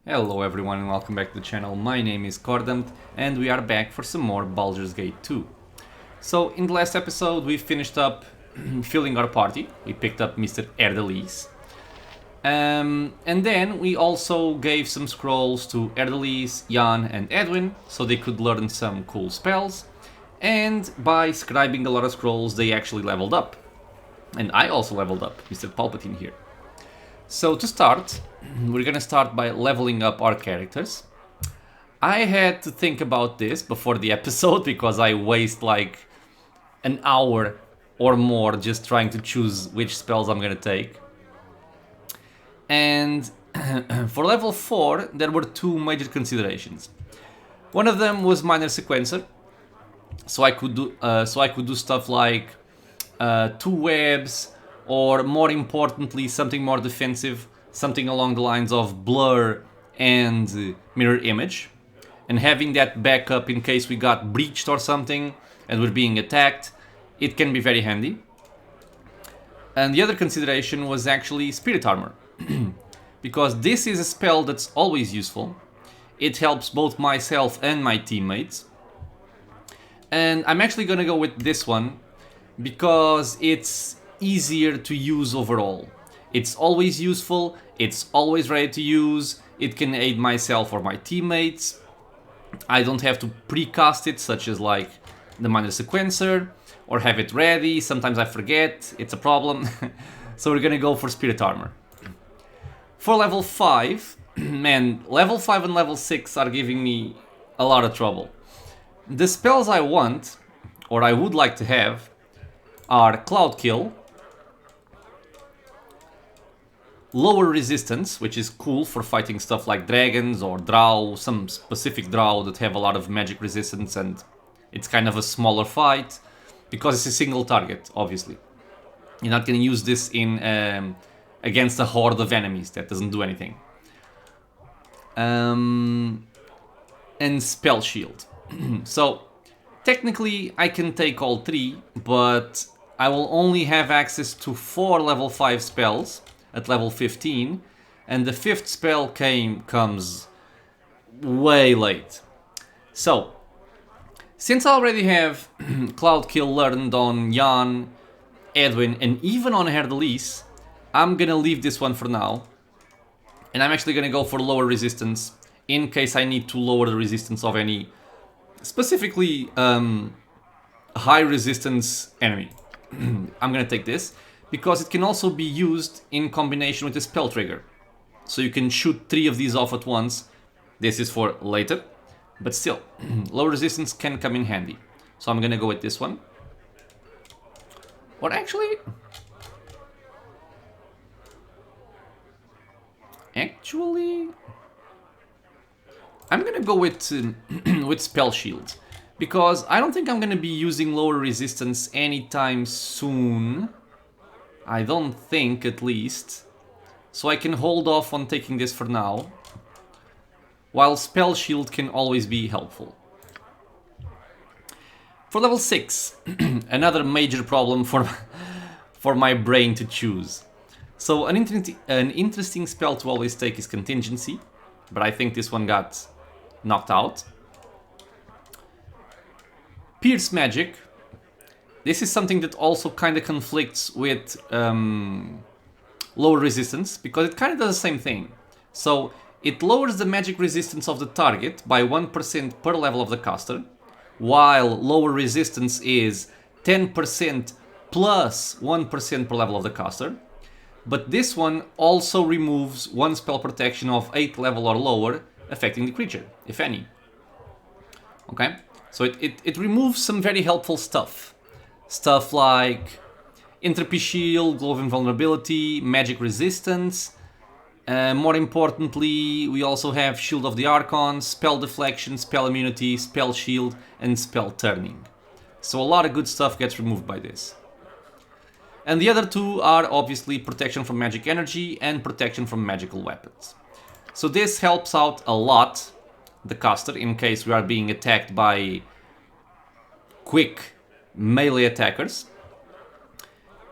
Hello everyone and welcome back to the channel. My name is Cordampt and we are back for some more Baldur's Gate 2. So in the last episode we finished up filling our party. We picked up Mr. Haer'Dalis. And then we also gave some scrolls to Haer'Dalis, Jan and Edwin so they could learn some cool spells. And by scribing a lot of scrolls they actually leveled up. And I also leveled up, Mr. Palpatine here. So to start, we're gonna start by leveling up our characters. I had to think about this before the episode because I waste like an hour or more just trying to choose which spells I'm gonna take. And for level 4, there were two major considerations. One of them was minor sequencer, so I could do stuff like two webs, or more importantly, something more defensive, something along the lines of blur and mirror image. And having that backup in case we got breached or something and we're being attacked, it can be very handy. And the other consideration was actually spirit armor. Because this is a spell that's always useful. It helps both myself and my teammates. And I'm actually gonna go with this one because it's easier to use overall. It's always useful, it's always ready to use, it can aid myself or my teammates. I don't have to precast it, such as like the minor sequencer, or have it ready. Sometimes I forget, it's a problem. So we're gonna go for spirit armor. For level 5, man, level 5 and level 6 are giving me a lot of trouble. The spells I want, or I would like to have, are Cloud Kill, lower resistance, which is cool for fighting stuff like dragons or drow, some specific drow that have a lot of magic resistance and it's kind of a smaller fight because it's a single target, obviously. You're not going to use this in against a horde of enemies, that doesn't do anything. And Spell Shield. So technically I can take all three, but I will only have access to 4 level 5 spells at level 15, and the 5th spell comes way late. So, since I already have Cloud Kill learned on Jan, Edwin, and even on Haer'Dalis, I'm gonna leave this one for now. And I'm actually gonna go for lower resistance, in case I need to lower the resistance of any, specifically high resistance enemy. I'm gonna take this, because it can also be used in combination with a spell trigger. So you can shoot 3 of these off at once. This is for later, but still, low resistance can come in handy. So I'm gonna go with this one. Or actually, I'm gonna go with with Spell Shield, because I don't think I'm gonna be using lower resistance anytime soon. I don't think, at least. So I can hold off on taking this for now, while Spell Shield can always be helpful. For level 6, another major problem for my brain to choose. So an interesting spell to always take is Contingency, but I think this one got knocked out. Pierce Magic. This is something that also kind of conflicts with lower resistance, because it kind of does the same thing. So it lowers the magic resistance of the target by 1% per level of the caster, while lower resistance is 10% plus 1% per level of the caster. But this one also removes 1 spell protection of 8 level or lower, affecting the creature, if any. Okay, so it removes some very helpful stuff. Stuff like Entropy Shield, Glow of Invulnerability, Magic Resistance. More importantly, we also have Shield of the Archon, Spell Deflection, Spell Immunity, Spell Shield, and Spell Turning. So a lot of good stuff gets removed by this. And the other two are obviously Protection from Magic Energy and Protection from Magical Weapons. So this helps out a lot the caster in case we are being attacked by quick melee attackers.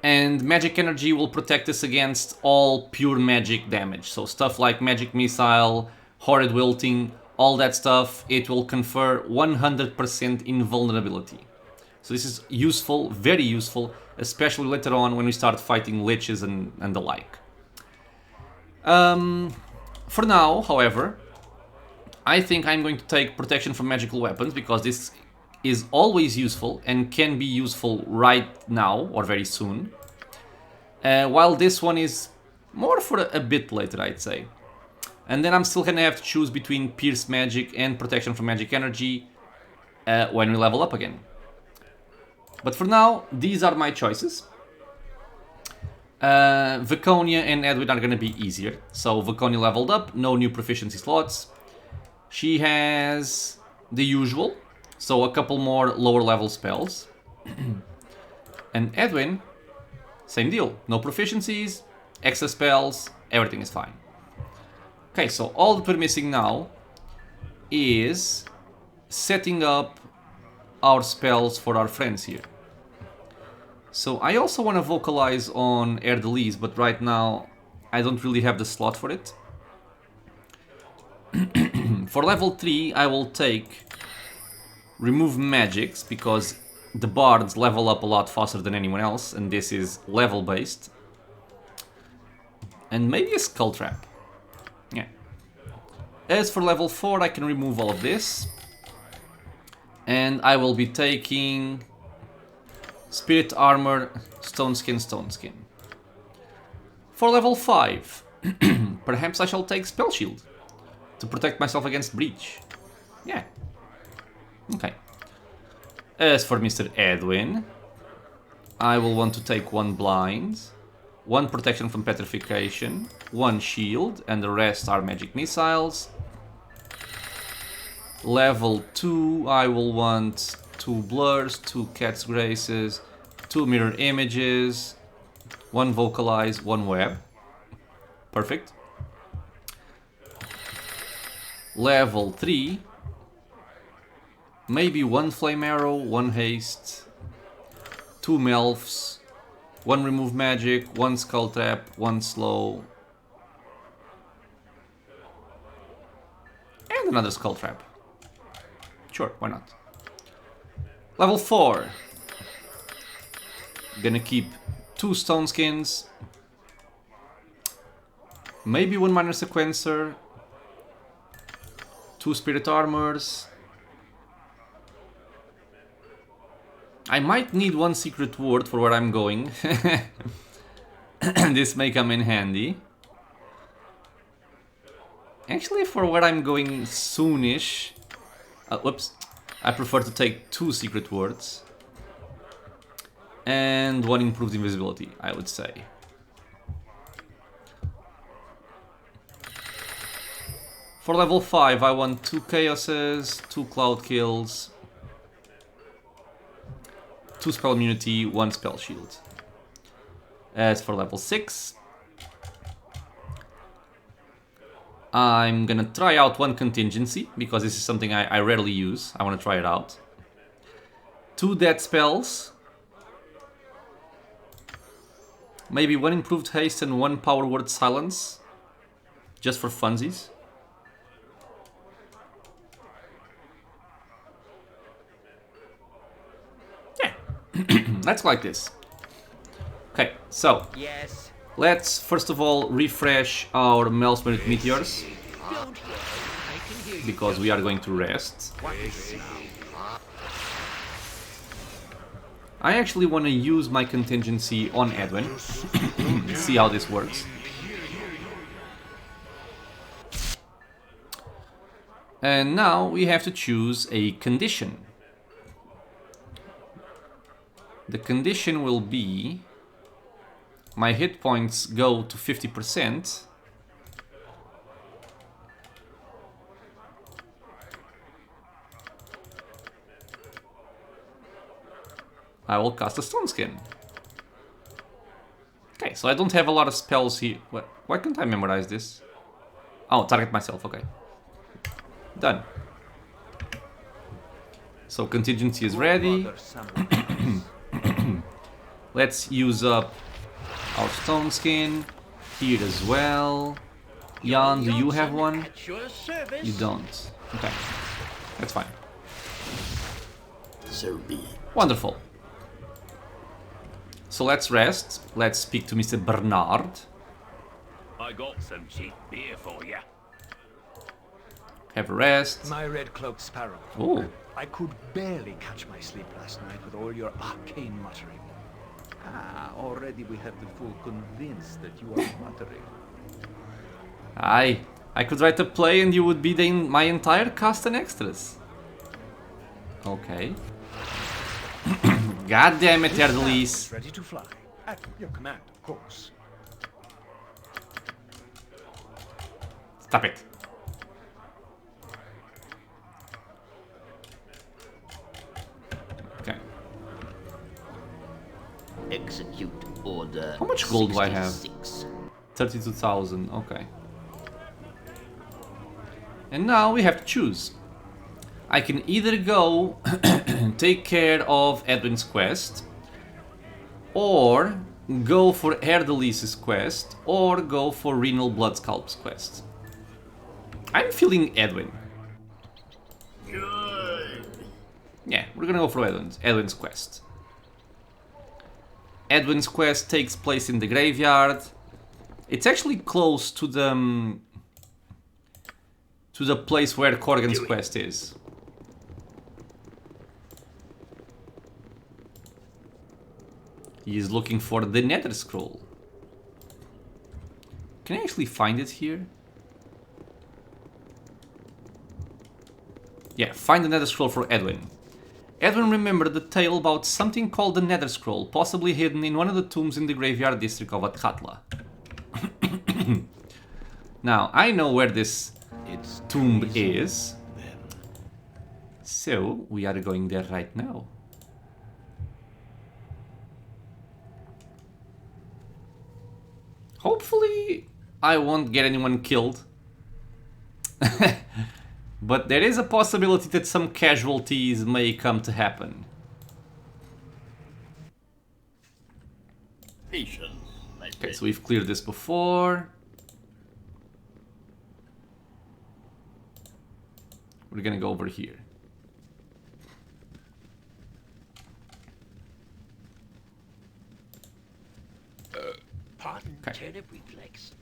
And Magic Energy will protect us against all pure magic damage. So stuff like Magic Missile, horrid wilting, all that stuff, it will confer 100% invulnerability. So this is useful, very useful, especially later on when we start fighting liches and the like. For now, however, I think I'm going to take protection from magical weapons, because this is always useful and can be useful right now or very soon. While this one is more for a bit later, I'd say. And then I'm still gonna have to choose between Pierce Magic and Protection from Magic Energy when we level up again. But for now, these are my choices. Viconia and Edwin are gonna be easier. So Viconia leveled up, no new proficiency slots. She has the usual, so a couple more lower level spells. And Edwin, same deal, no proficiencies, extra spells, everything is fine. Okay, so all that we're missing now is setting up our spells for our friends here. So I also want to vocalize on Haer'Dalis, but right now I don't really have the slot for it. For level 3 I will take remove magics, because the bards level up a lot faster than anyone else, and this is level based. And maybe a skull trap. Yeah. As for level 4, I can remove all of this. And I will be taking Spirit Armor, Stone Skin, Stone Skin. For level 5, perhaps I shall take Spell Shield to protect myself against Breach. Yeah. Okay. As for Mr. Edwin, I will want to take 1 Blind, 1 Protection from Petrification, 1 Shield, and the rest are Magic Missiles. Level 2, I will want 2 Blurs, 2 Cat's Graces, 2 Mirror Images, 1 Vocalize, 1 Web. Perfect. Level 3, maybe 1 Flame Arrow, 1 Haste, 2 Melfs, 1 Remove Magic, 1 Skull Trap, 1 Slow, and another Skull Trap. Sure, why not? Level 4. Gonna keep 2 Stone Skins, maybe 1 Minor Sequencer, 2 Spirit Armors. I might need 1 Secret Word for where I'm going. This may come in handy. Actually, for where I'm going soonish, whoops, I prefer to take 2 Secret Words and 1 Improved Invisibility, I would say. For level 5, I want 2 Chaoses, 2 Cloud Kills, 2 Spell Immunity, 1 Spell Shield. As for level 6, I'm gonna try out 1 Contingency, because this is something I rarely use. I want to try it out. 2 Dead Spells. Maybe 1 Improved Haste and 1 Power Word Silence. Just for funsies. Yeah. Let's like this. Okay, so Yes. let's first of all refresh our Melspirit Meteors, because we are going to rest. I actually want to use my contingency on Edwin. See how this works. And now we have to choose a condition. The condition will be my hit points go to 50%. I will cast a Stone Skin. Okay, so I don't have a lot of spells here. Why can't I memorize this? Oh, target myself, okay. Done. So contingency is ready. Let's use up our Stone Skin here as well. Jan, do you have one? At your service. You don't. Okay, that's fine. So be it. Wonderful. So let's rest. Let's speak to Mr. Bernard. I got some cheap beer for you. Have a rest. My red-cloaked sparrow. Oh, I could barely catch my sleep last night with all your arcane muttering. Already we have the fool convinced that you are muttering. I could write a play and you would be my entire cast and extras. Okay. God damn it, Haer'Dalis. Ready to fly. At your command, of course. Stop it. Okay. Execute order. How much gold do I have? 66. 32,000, okay. And now we have to choose. I can either go take care of Edwin's quest, or go for Haer'Dalis' quest, or go for Renal Bloodsculp's quest. I'm feeling Edwin. Good. Yeah, we're gonna go for Edwin's quest. Edwin's quest takes place in the graveyard. It's actually close to the place where Corgan's quest is. He is looking for the Nether Scroll. Can I actually find it here? Yeah, find the Nether Scroll for Edwin. Edwin remembered the tale about something called the Nether Scroll, possibly hidden in one of the tombs in the graveyard district of Atkatla. Now, I know where this tomb is, so we are going there right now. Hopefully, I won't get anyone killed. But there is a possibility that some casualties may come to happen. Patience, my Okay, friend. so we've cleared this before. We're gonna go over here. Pardon, Okay. turnip reflex.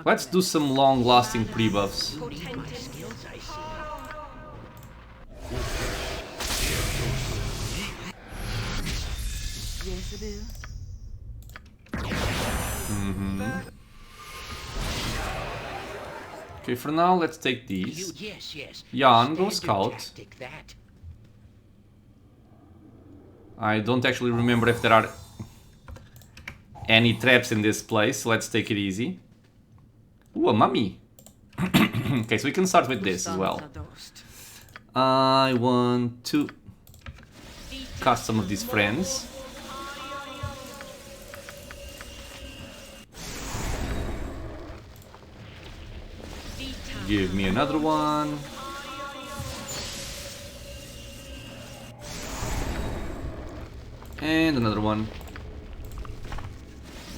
Let's do some long-lasting pre-buffs. My skills, I see. Yes, it is. Okay, for now, let's take these. Yes. Jan, go Standard scout. tactic, that. I don't actually remember if there are any traps in this place, so let's take it easy. Ooh, a mummy. Okay, so we can start with this as well. I want to cast some of these friends. Give me another one. And another one.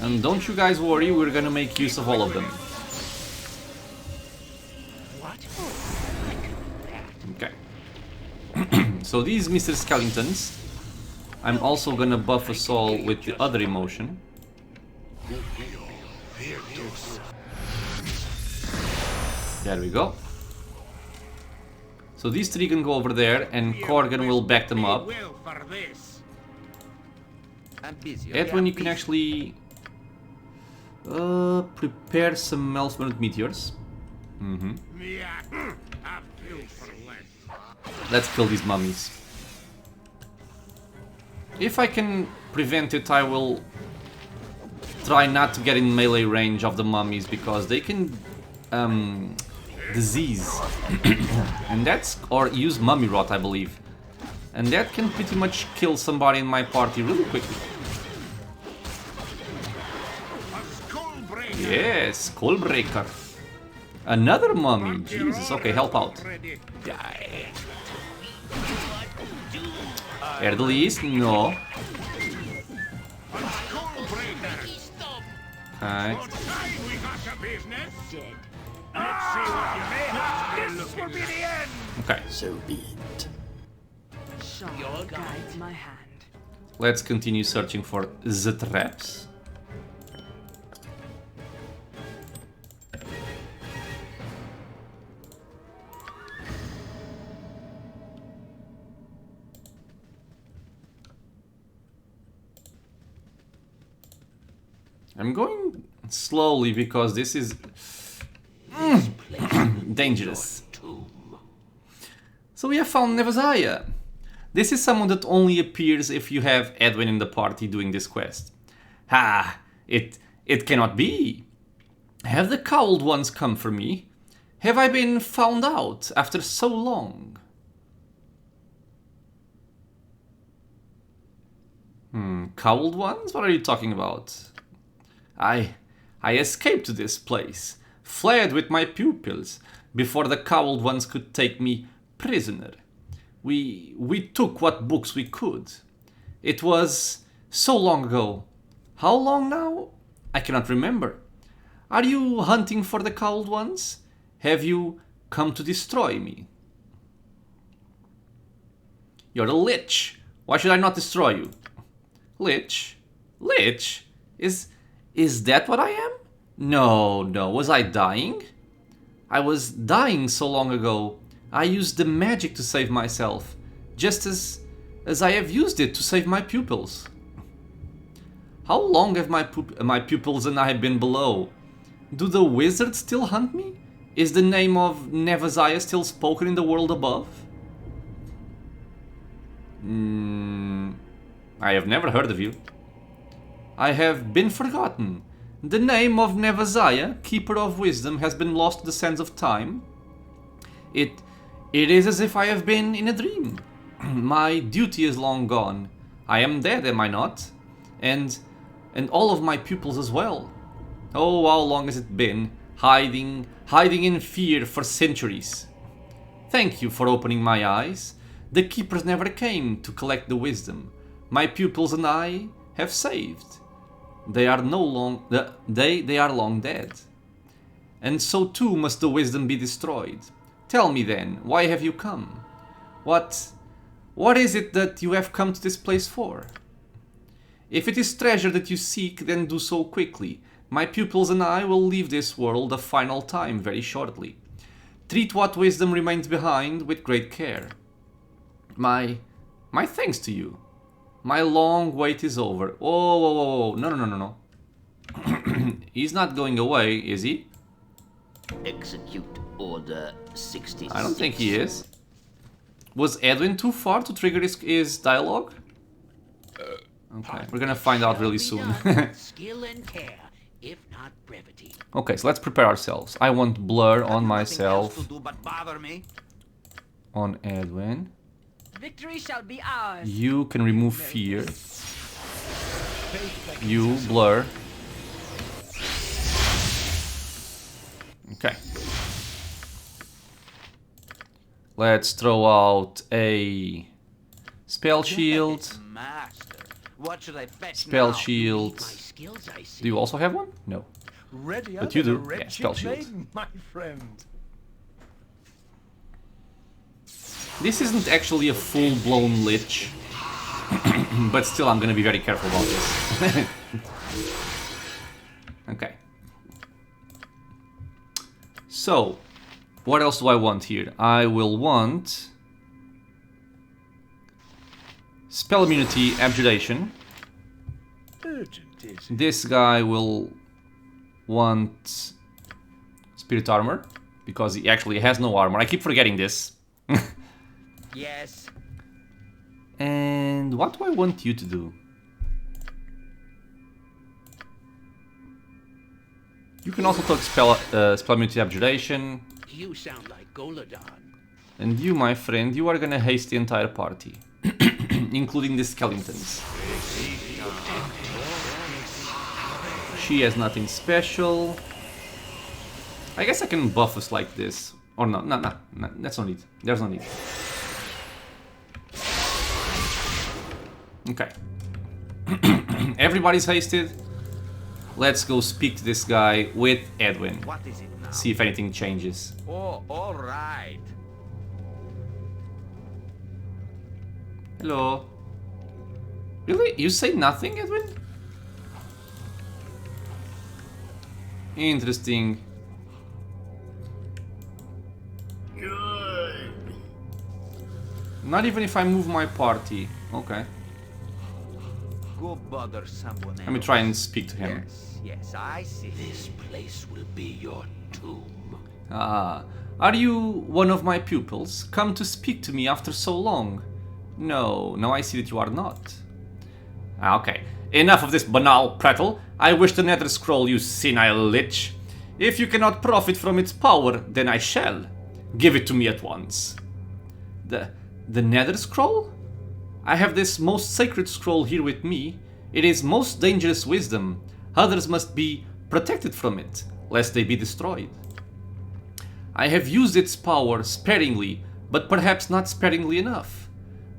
And don't you guys worry, we're gonna make use of all of them. What? Oh, I can do that. Okay. So these Mr. Skeletons, I'm also gonna buff us all with the other emotion. There we go. So these three can go over there and Corgan will back them up. I'm busy. Edwin, you can actually prepare some Melfburned meteors. Let's kill these mummies. If I can prevent it, I will try not to get in melee range of the mummies because they can disease and that's, or use mummy rot, I believe, and that can pretty much kill somebody in my party really quickly. Yes, Skullbreaker. Another mummy. Jesus, okay, help out. Die. Haer'Dalis, no. Okay. Let's see what you may have. This will be the end! Okay, So be it. Your guides my hand. let's continue searching for the traps. I'm going slowly because this is dangerous. So we have found Nevazaya. This is someone that only appears if you have Edwin in the party doing this quest. Ha! It cannot be. Have the cowled ones come for me? Have I been found out after so long? Cowled ones? What are you talking about? I escaped to this place, fled with my pupils, before the cowled ones could take me prisoner. We took what books we could. It was so long ago. How long now? I cannot remember. Are you hunting for the cowled ones? Have you come to destroy me? You're a lich. Why should I not destroy you? Lich? Lich? Is that what I am? No, was I dying? I was dying so long ago. I used the magic to save myself, just as I have used it to save my pupils. How long have my pupils and I been below? Do the wizards still hunt me? Is the name of Nevazaya still spoken in the world above? I have never heard of you. I have been forgotten. The name of Nevazaya, Keeper of Wisdom, has been lost to the sands of time. It is as if I have been in a dream. My duty is long gone. I am dead, am I not? And all of my pupils as well. Oh, how long has it been, hiding in fear for centuries. Thank you for opening my eyes. The keepers never came to collect the wisdom. My pupils and I have saved. They are long dead. And so too must the wisdom be destroyed. Tell me then, why have you come? What is it that you have come to this place for? If it is treasure that you seek, then do so quickly. My pupils and I will leave this world a final time very shortly. Treat what wisdom remains behind with great care. My thanks to you. My long wait is over. Oh, no. He's not going away, is he? Execute Order 66. I don't think he is. Was Edwin too far to trigger his dialogue? Okay, we're gonna find out really soon. Skill and care, if not brevity. Okay, so let's prepare ourselves. I want blur on Nothing myself. else to do but bother me. On Edwin. Victory shall be ours. You can remove fear. You, blur. Okay. Let's throw out a spell shield. Master, what should I fetch Spell now? shield. My skills, I see. Do you also have one? No. Ready But you do. a Yeah, wretched spell shield. maiden, my friend. This isn't actually a full-blown Lich. But still, I'm gonna be very careful about this. Okay. So, what else do I want here? I will want spell immunity, abjuration. Urgent, is it? This guy will want spirit armor because he actually has no armor. I keep forgetting this. Yes. And what do I want you to do? You can also talk spell immunity, abjuration. You sound like Goladon. And you, my friend, you are gonna haste the entire party, including the skeletons. She has nothing special. I guess I can buff us like this. Or no, that's no need. There's no need. Okay. Everybody's hasted. let's go speak to this guy with Edwin. What is it now? See if anything changes. Oh, all right. Hello. Really? You say nothing, Edwin? Interesting. Good. Not even if I move my party. Okay. Go bother someone else. Let me try and speak to him. Yes, yes, I see. This place will be your tomb. Ah, are you one of my pupils? Come to speak to me after so long? No, I see that you are not. Okay, enough of this banal prattle. I wish the Nether Scroll, you senile lich. If you cannot profit from its power, then I shall. Give it to me at once. The Nether Scroll? I have this most sacred scroll here with me. It is most dangerous wisdom. Others must be protected from it, lest they be destroyed. I have used its power sparingly, but perhaps not sparingly enough.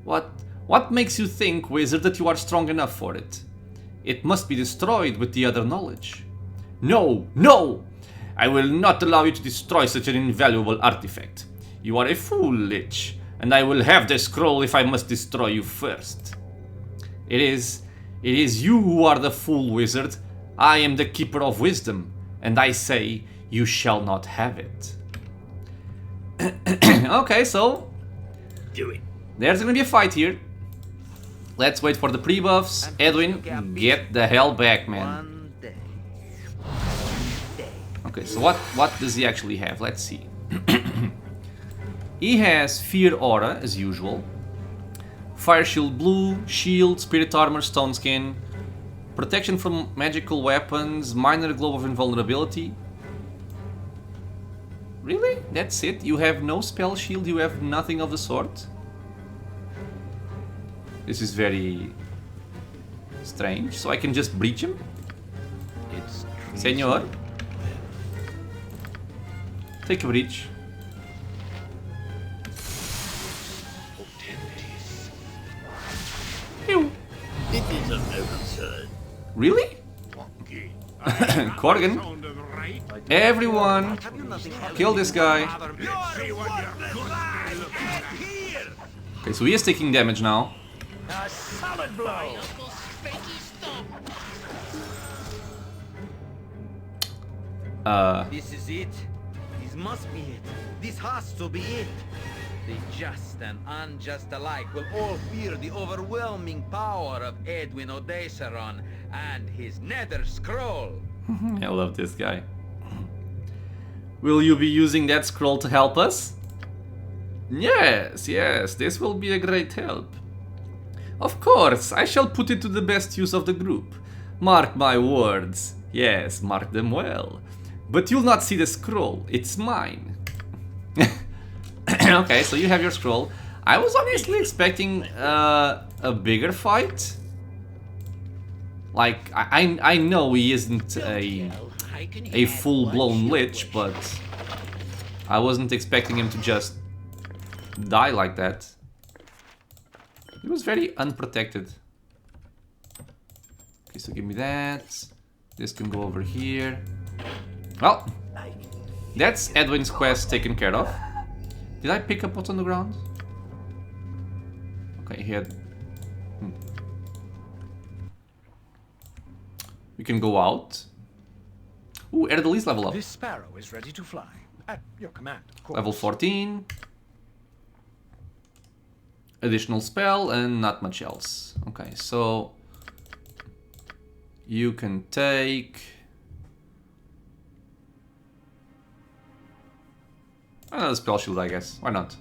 What makes you think, wizard, that you are strong enough for it? It must be destroyed with the other knowledge. No! I will not allow you to destroy such an invaluable artifact. You are a fool, Lich, and I will have the scroll if I must destroy you first. It is you who are the fool, wizard. I am the keeper of wisdom, and I say you shall not have it. Okay, so Do it. there's gonna be a fight here. Let's wait for the pre-buffs. Edwin, get the hell back, man. One day. Okay, so what does he actually have? Let's see. He has Fear Aura, as usual. Fire Shield Blue, Shield, Spirit Armor, Stone Skin. Protection from magical weapons, minor glow of invulnerability. Really? That's it? You have no spell shield, you have nothing of the sort? This is very strange. So I can just breach him? It's Senor? Take a breach. Ew. It is a concern. Really? Corgan? Everyone, kill this guy. Okay, so he is taking damage now. A solid blow. This is it. This must be it. This has to be it. The just and unjust alike will all fear the overwhelming power of Edwin Odeseron and his Nether Scroll. I love this guy. Will you be using that scroll to help us? Yes, this will be a great help. Of course, I shall put it to the best use of the group. Mark my words. Yes, mark them well. But you'll not see the scroll, it's mine. Okay, so you have your scroll. I was honestly expecting a bigger fight. Like, I know he isn't a full-blown Lich, but I wasn't expecting him to just die like that. He was very unprotected. Okay, so give me that. This can go over here. Well, that's Edwin's quest taken care of. Did I pick up what's on the ground? Okay, he had... We can go out. Ooh, Haer'Dalis level up. This sparrow is ready to fly. At your command, of course. Level 14. Additional spell and not much else. Okay, so... You can take... Another spell shield, I guess. Why not?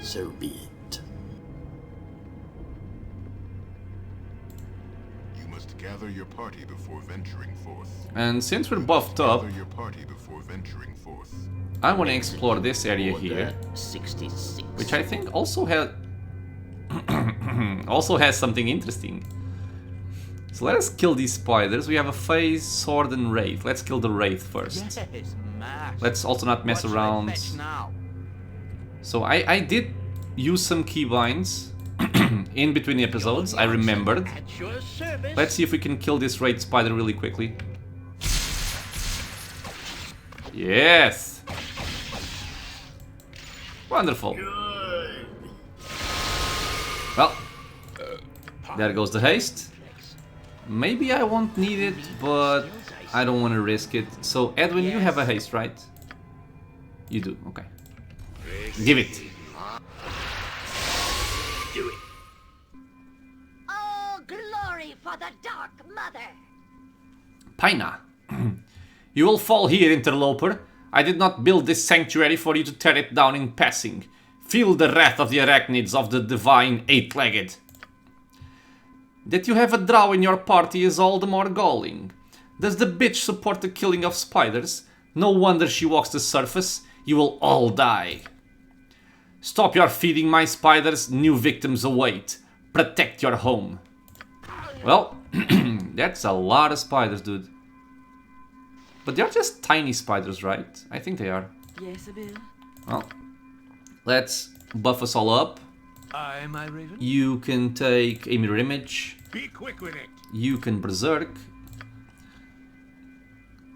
So be it. You must gather your party before venturing forth. And since we're buffed up, Gather your party before venturing forth. I want to explore this area here, 66. which I think also has also has something interesting. So let us kill these spiders. We have a phase, sword, and wraith. Let's kill the wraith first. Yes, mash. Let's also not mess What shall I around. fetch now? So I did use some keybinds. in between episodes, I remembered. At your service. Let's see if we can kill this raid spider really quickly. Yes! Wonderful. Well, there goes the haste. Maybe I won't need it, but I don't want to risk it. So, Edwin, you have a haste, right? You do, okay. Give it. Do it. Oh, glory for the Dark Mother! Paina. You will fall here, interloper. I did not build this sanctuary for you to tear it down in passing. Feel the wrath of the arachnids of the divine eight-legged. That you have a drow in your party is all the more galling. Does the bitch support the killing of spiders? No wonder she walks the surface. You will all die. Stop your feeding my spiders. New victims await. Protect your home. Well, that's a lot of spiders, dude. But they're just tiny spiders, right? I think they are. Yes, I will. Well, let's buff us all up. Aye, my raven. You can take a mirror image. Be quick with it. You can berserk.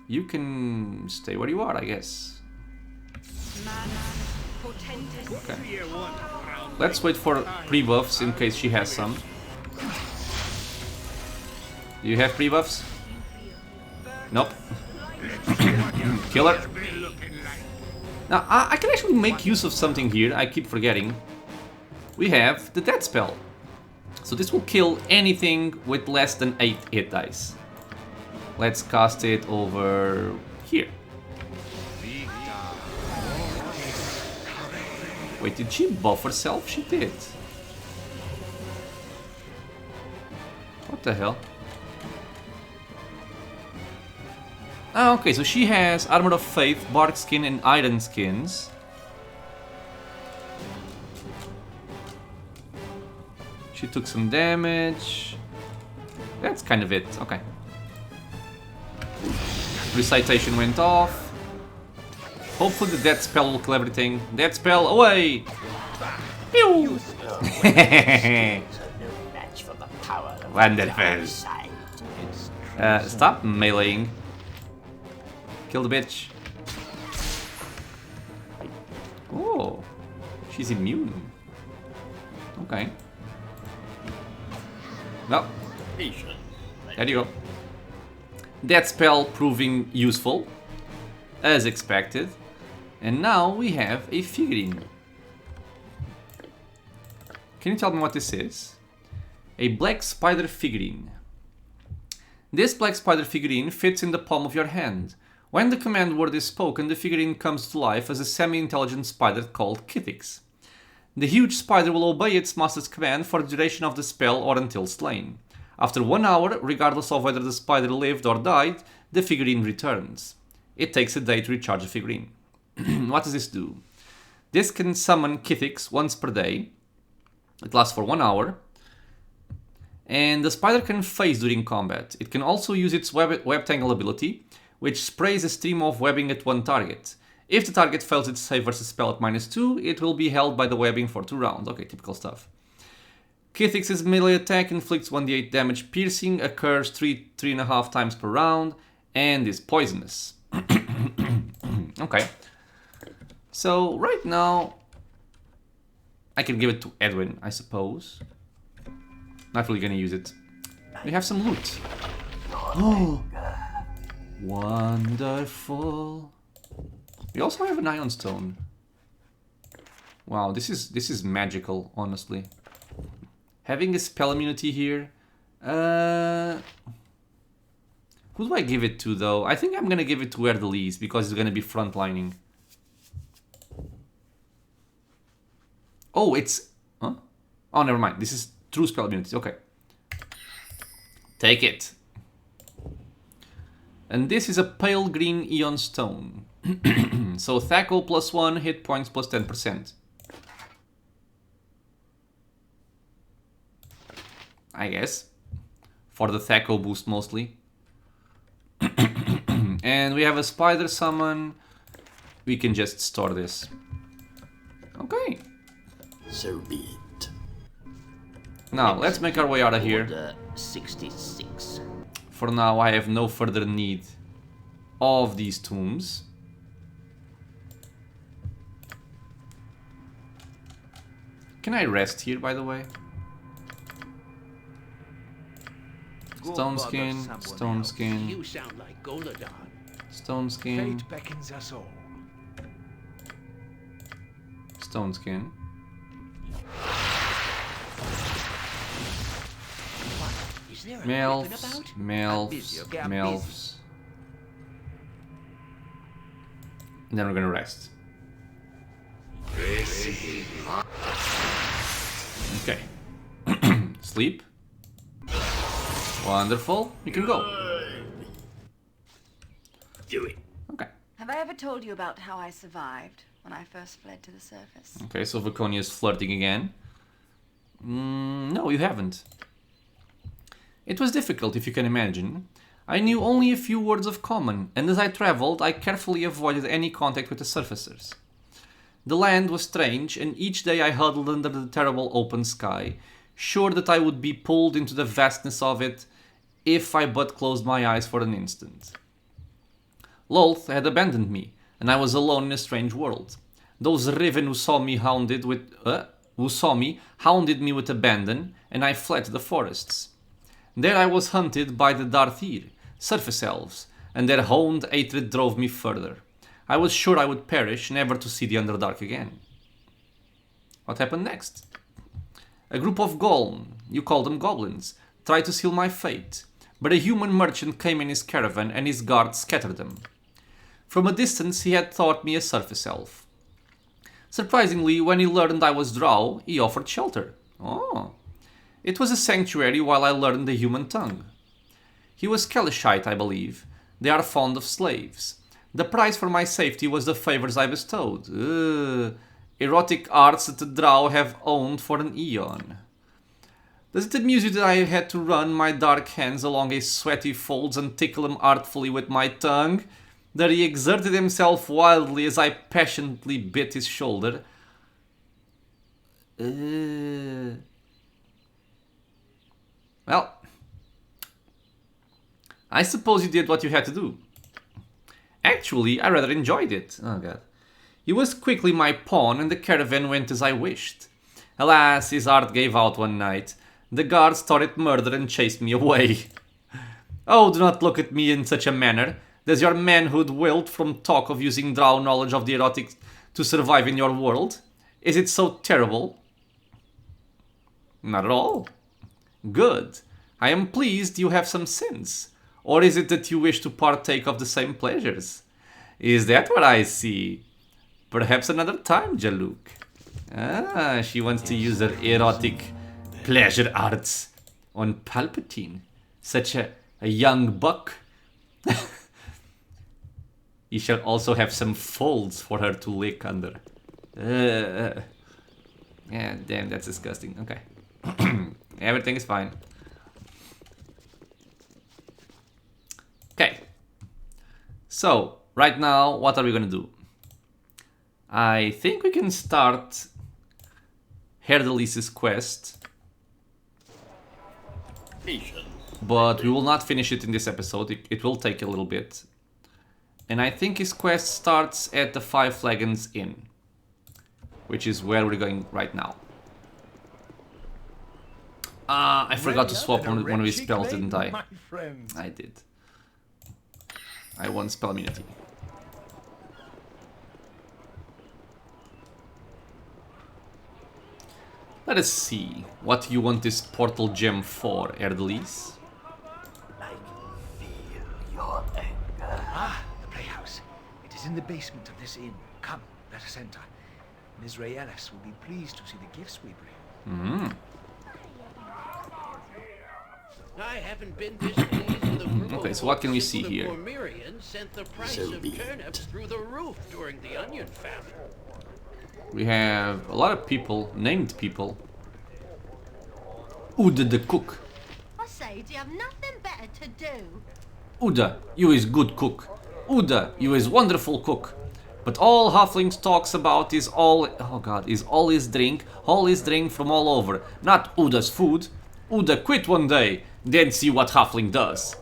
You can stay where you are, I guess. Okay. Let's wait for pre-buffs in case she has some. Do you have pre-buffs? Nope. Kill her. Now, I can actually make use of something here, I keep forgetting. We have the death spell. So this will kill anything with less than 8 hit dice. Let's cast it over here. Wait, did she buff herself? She did. What the hell? Ah, okay, so she has Armor of Faith, Bark Skin, and Iron Skins. She took some damage. That's kind of it, okay. Recitation went off. Hopefully the death spell will kill everything. Death spell, away! Pew! Wonderful. Stop meleeing. Kill the bitch. Oh, she's immune. Okay. Well, there you go. That spell proving useful, as expected. And now we have a figurine. Can you tell me what this is? A black spider figurine. This black spider figurine fits in the palm of your hand. When the command word is spoken, the figurine comes to life as a semi-intelligent spider called Kithix. The huge spider will obey its master's command for the duration of the spell or until slain. After 1 hour, regardless of whether the spider lived or died, the figurine returns. It takes a day to recharge the figurine. What does this do? This can summon Kithix once per day. It lasts for 1 hour. And the spider can phase during combat. It can also use its web tangle ability, which sprays a stream of webbing at one target. If the target fails its save versus spell at -2, it will be held by the webbing for 2 rounds. Okay, typical stuff. Kithix's melee attack inflicts 1d8 damage piercing, occurs 3.5 times per round, and is poisonous. Okay. So, right now, I can give it to Edwin, I suppose. Not really gonna use it. We have some loot. Oh! Wonderful. We also have an ion stone. Wow, this is magical, honestly. Having a spell immunity here. Who do I give it to, though? I think I'm gonna give it to Haer'Dalis because it's gonna be frontlining. Oh, it's... Huh? Oh, never mind. This is true spell immunity. Okay. Take it. And this is a pale green Eon Stone. So Thaco +1, hit points +10%. I guess. For the Thaco boost mostly. And we have a spider summon. We can just store this. Okay. So be it. Now, let's make our way out of here. Order 66. For now, I have no further need of these tombs. Can I rest here, by the way? Stone skin, stone skin, You sound like Golodon. stone skin, Fate beckons us all. stone skin. Is there a griffin Melfs, about? melfs, okay, I'm melfs. And then we're gonna rest. Okay. Sleep. Wonderful. You can go. Do it. Okay. Have I ever told you about how I survived when I first fled to the surface? Okay, so Viconia is flirting again. No, you haven't. It was difficult, if you can imagine. I knew only a few words of common, and as I traveled, I carefully avoided any contact with the surfacers. The land was strange, and each day I huddled under the terrible open sky, sure that I would be pulled into the vastness of it if I but closed my eyes for an instant. Lolth had abandoned me, and I was alone in a strange world. Those Riven who saw me hounded me with abandon, and I fled to the forests. There I was hunted by the Darthir, surface elves, and their honed hatred drove me further. I was sure I would perish, never to see the Underdark again. What happened next? A group of Golem, you call them goblins, tried to seal my fate, but a human merchant came in his caravan and his guards scattered them. From a distance he had thought me a surface elf. Surprisingly, when he learned I was drow, he offered shelter. Oh. It was a sanctuary while I learned the human tongue. He was Kelishite, I believe. They are fond of slaves. The price for my safety was the favors I bestowed. Erotic arts that the drow have owned for an eon. Does it amuse you that I had to run my dark hands along his sweaty folds and tickle him artfully with my tongue? That he exerted himself wildly as I passionately bit his shoulder? Well, I suppose you did what you had to do. Actually, I rather enjoyed it. Oh god. He was quickly my pawn and the caravan went as I wished. Alas, his heart gave out one night. The guards thought it murder and chased me away. Oh, do not look at me in such a manner. Does your manhood wilt from talk of using drow knowledge of the erotic to survive in your world? Is it so terrible? Not at all. Good. I am pleased you have some sense. Or is it that you wish to partake of the same pleasures? Is that what I see? Perhaps another time, Jaluk. Ah, she wants to use her erotic pleasure arts on Palpatine. Such a young buck. You shall also have some folds for her to lick under. Yeah, damn, that's disgusting. Okay. Everything is fine. Okay. So, right now, what are we gonna do? I think we can start Haer'Dalis' quest. But we will not finish it in this episode. It will take a little bit. And I think his quest starts at the Five Flagons Inn, which is where we're going right now. I forgot to swap one of his spells, didn't I? I did. I won spell immunity. Let us see what you want this portal gem for, Haer'Dalis. Ah, the playhouse. It is in the basement of this inn. Come, let us enter. Ms. Raelis will be pleased to see the gifts we bring. I haven't been this pleased with a group Okay, of so what can we folks see since the here? Cormyreans sent the price of turnips through the roof during the onion famine. We have a lot of people, named people. Uda the cook. I say, do you have nothing better to do? Uda, you is good cook. Uda, you is wonderful cook. But all halflings talks about is all... Oh god, is all his drink from all over. Not Uda's food. Uda quit one day, then see what halfling does.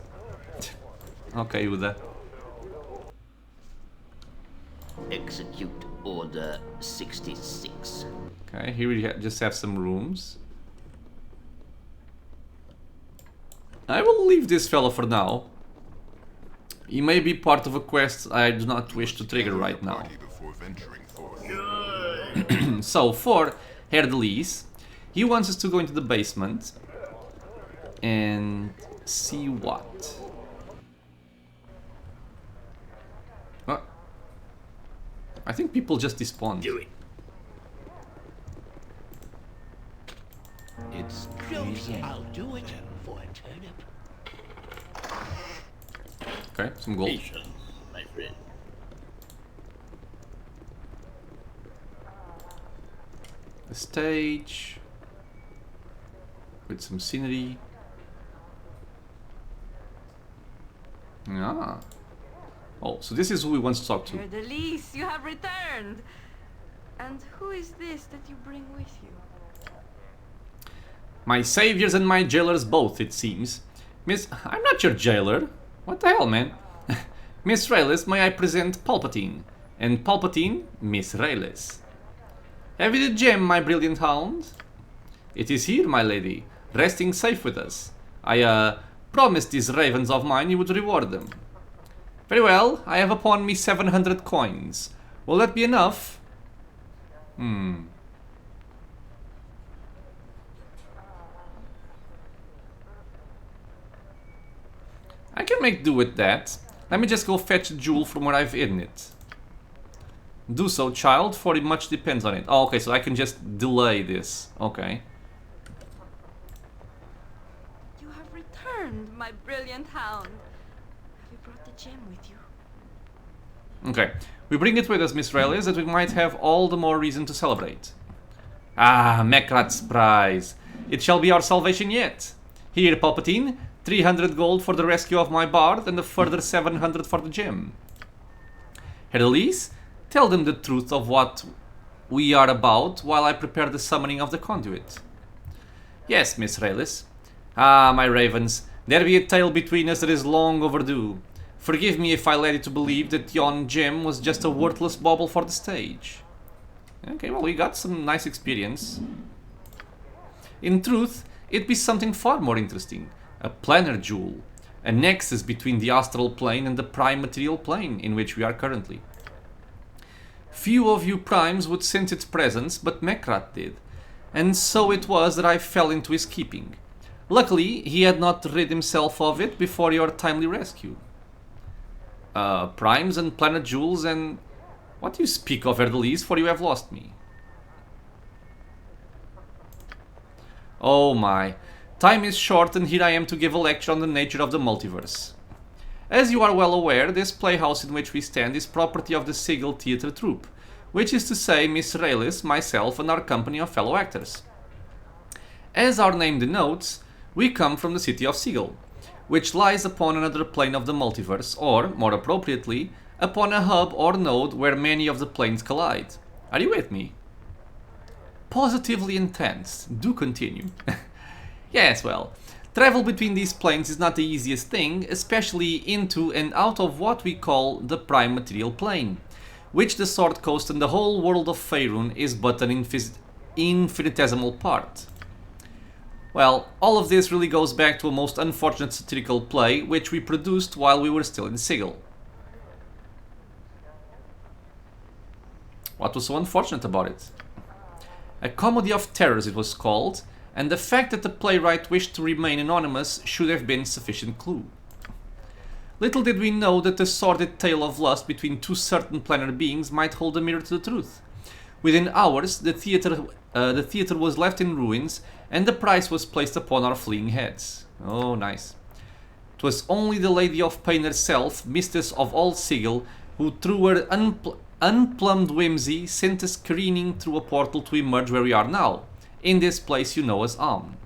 Okay, Uda. Execute Order 66. Okay, here we just have some rooms. I will leave this fellow for now. He may be part of a quest I do not wish to trigger right now. So, for Haer'Dalis, he wants us to go into the basement and see what? Oh. I think people just despawned. Do it. It's I'll do it for a turnip. Okay, some gold. Patience, my friend. A stage with some scenery. Ah. Oh, so this is who we want to talk to. Haer'Dalis, you have returned. And who is this that you bring with you? My saviors and my jailers both, it seems. Miss... I'm not your jailer. What the hell, man? Miss Raelis, may I present Palpatine? And Palpatine, Miss Raelis. Have you the gem, my brilliant hound? It is here, my lady, resting safe with us. I, promised these ravens of mine you would reward them. Very well, I have upon me 700 coins. Will that be enough? I can make do with that. Let me just go fetch a jewel from where I've hidden it. Do so, child, for it much depends on it. Oh, okay, so I can just delay this. Okay. You have returned, my brilliant hound. Have you brought the gem with you? Okay. We bring it with us, Miss Raelis, that we might have all the more reason to celebrate. Ah, Mekrat's prize. It shall be our salvation yet. Here, Palpatine, 300 gold for the rescue of my bard, and a further 700 for the gem. Haer'Dalis, tell them the truth of what we are about while I prepare the summoning of the conduit. Yes, Miss Raelis. Ah, my ravens, there be a tale between us that is long overdue. Forgive me if I led you to believe that yon gem was just a worthless bauble for the stage. Okay, well, we got some nice experience. In truth, it be something far more interesting. A planar jewel. A nexus between the astral plane and the prime material plane in which we are currently. Few of you primes would sense its presence, but Mekrat did. And so it was that I fell into his keeping. Luckily, he had not rid himself of it before your timely rescue. Primes and planar jewels and... What do you speak of, Haer'Dalis, for you have lost me? Oh my. Time is short and here I am to give a lecture on the nature of the multiverse. As you are well aware, this playhouse in which we stand is property of the Sigil Theatre Troupe, which is to say Miss Raelis, myself and our company of fellow actors. As our name denotes, we come from the city of Sigil, which lies upon another plane of the multiverse, or, more appropriately, upon a hub or node where many of the planes collide. Are you with me? Positively intense. Do continue. Yes, well, travel between these planes is not the easiest thing, especially into and out of what we call the prime material plane, which the Sword Coast and the whole world of Faerun is but an infinitesimal part. Well, all of this really goes back to a most unfortunate satirical play which we produced while we were still in Sigil. What was so unfortunate about it? A comedy of terrors it was called, and the fact that the playwright wished to remain anonymous should have been sufficient clue. Little did we know that the sordid tale of lust between two certain planar beings might hold a mirror to the truth. Within hours, the theatre was left in ruins, and the price was placed upon our fleeing heads. Oh, nice. 'Twas only the Lady of Pain herself, mistress of all Sigil, who through her unplumbed whimsy sent us careening through a portal to emerge where we are now, in this place you know as Amn.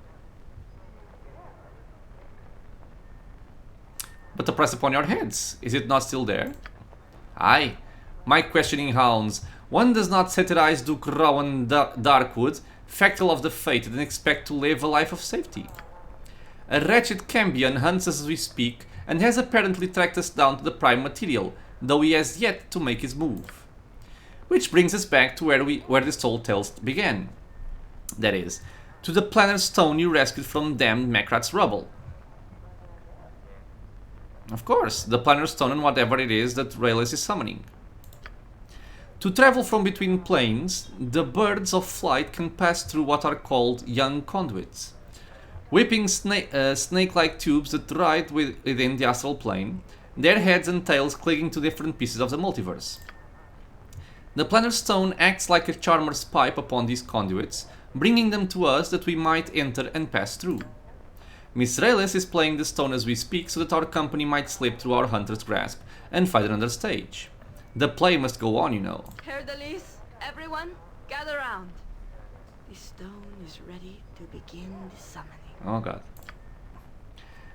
But the price upon your heads, is it not still there? Aye, My questioning hounds. One does not satirize Duke Rowan Darkwood, factual of the fated, and expect to live a life of safety. A wretched Cambion hunts us as we speak, and has apparently tracked us down to the prime material, though he has yet to make his move. Which brings us back to where this whole tale began. That is, to the planar stone you rescued from damned Mekrat's rubble. Of course, the planar stone and whatever it is that Raelis is summoning. To travel from between planes, the birds of flight can pass through what are called young conduits. Whipping snake-like tubes that ride within the astral plane, their heads and tails clinging to different pieces of the multiverse. The planar stone acts like a charmer's pipe upon these conduits, bringing them to us that we might enter and pass through. Miss Raelis is playing the stone as we speak so that our company might slip through our hunter's grasp and fight another stage. The play must go on, you know. Haer'Dalis, everyone, gather round. The stone is ready to begin the summoning. Oh god.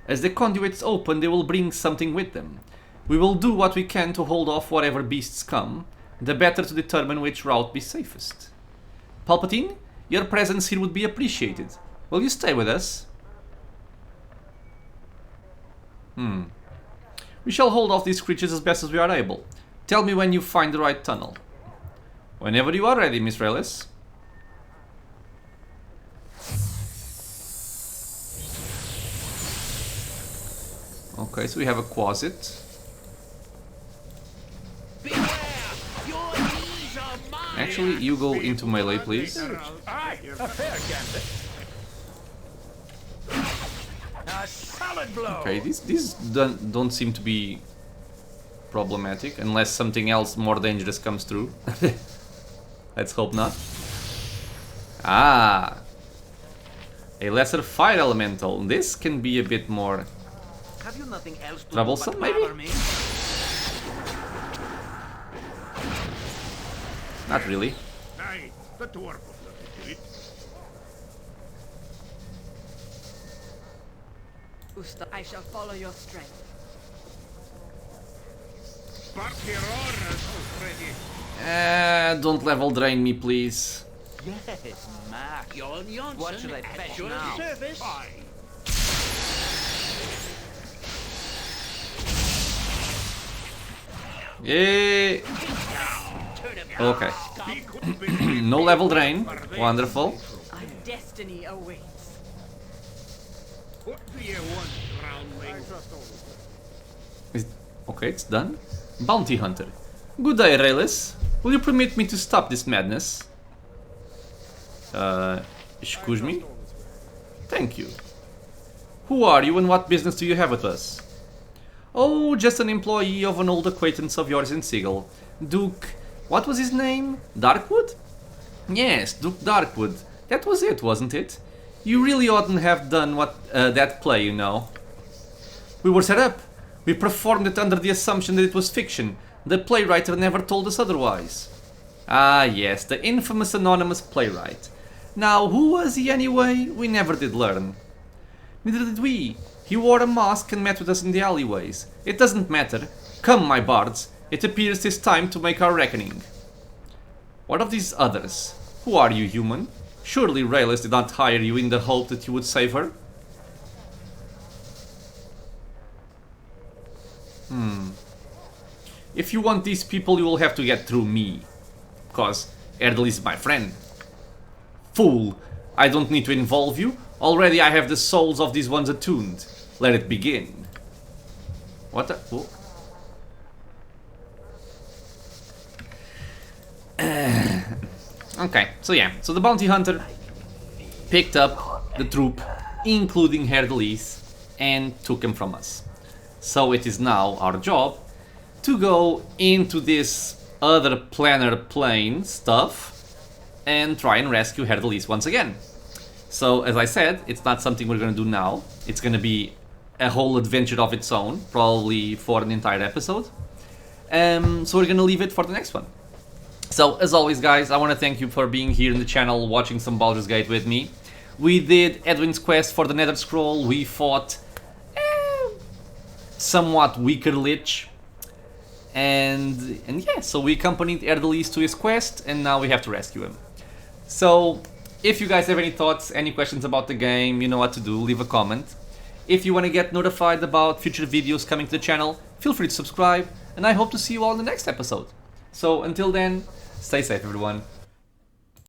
As the conduits open, they will bring something with them. We will do what we can to hold off whatever beasts come, the better to determine which route be safest. Palpatine, your presence here would be appreciated. Will you stay with us? We shall hold off these creatures as best as we are able. Tell me when you find the right tunnel. Whenever you are ready, Miss Raelis. Okay, so we have a closet. Actually, you go into melee, please. Okay, these don't seem to be problematic, unless something else more dangerous comes through. Let's hope not. Ah! A lesser fire elemental. This can be a bit more troublesome, maybe? Not really. Usta, I shall follow your strength. Don't level drain me, please. Yes, Mac. Jon What should I Jansen, fetch at your now? service. Yay! Okay. No level drain. Wonderful. Our destiny awaits. What do you want, groundling? Okay, it's done. Bounty Hunter. Good day, Raelis. Will you permit me to stop this madness? Excuse me? Thank you. Who are you and what business do you have with us? Oh, just an employee of an old acquaintance of yours in Sigil. Duke... what was his name? Darkwood? Yes, Duke Darkwood. That was it, wasn't it? You really oughtn't have done that play, you know. We were set up. We performed it under the assumption that it was fiction. The playwright never told us otherwise. Ah, yes, the infamous anonymous playwright. Now, who was he anyway? We never did learn. Neither did we. He wore a mask and met with us in the alleyways. It doesn't matter. Come, my bards. It appears 'tis time to make our reckoning. What of these others? Who are you, human? Surely Raelis did not hire you in the hope that you would save her? If you want these people, you will have to get through me. Cause Haer'Dalis is my friend. Fool! I don't need to involve you. Already I have the souls of these ones attuned. Let it begin. What the... oh. Okay, so yeah. So the bounty hunter picked up the troop, including Haer'Dalis, and took him from us. So it is now our job to go into this other planar plane stuff and try and rescue Haer'Dalis once again. So as I said, it's not something we're gonna do now. It's gonna be a whole adventure of its own, probably for an entire episode. So we're gonna leave it for the next one. So as always, guys, I want to thank you for being here in the channel, watching some Baldur's Gate with me. We did Edwin's quest for the Nether Scroll. We fought somewhat weaker Lich. And yeah, so we accompanied Haer'Dalis to his quest, and now we have to rescue him. So if you guys have any thoughts, any questions about the game, you know what to do, leave a comment. If you want to get notified about future videos coming to the channel, feel free to subscribe, and I hope to see you all in the next episode. So until then, stay safe everyone.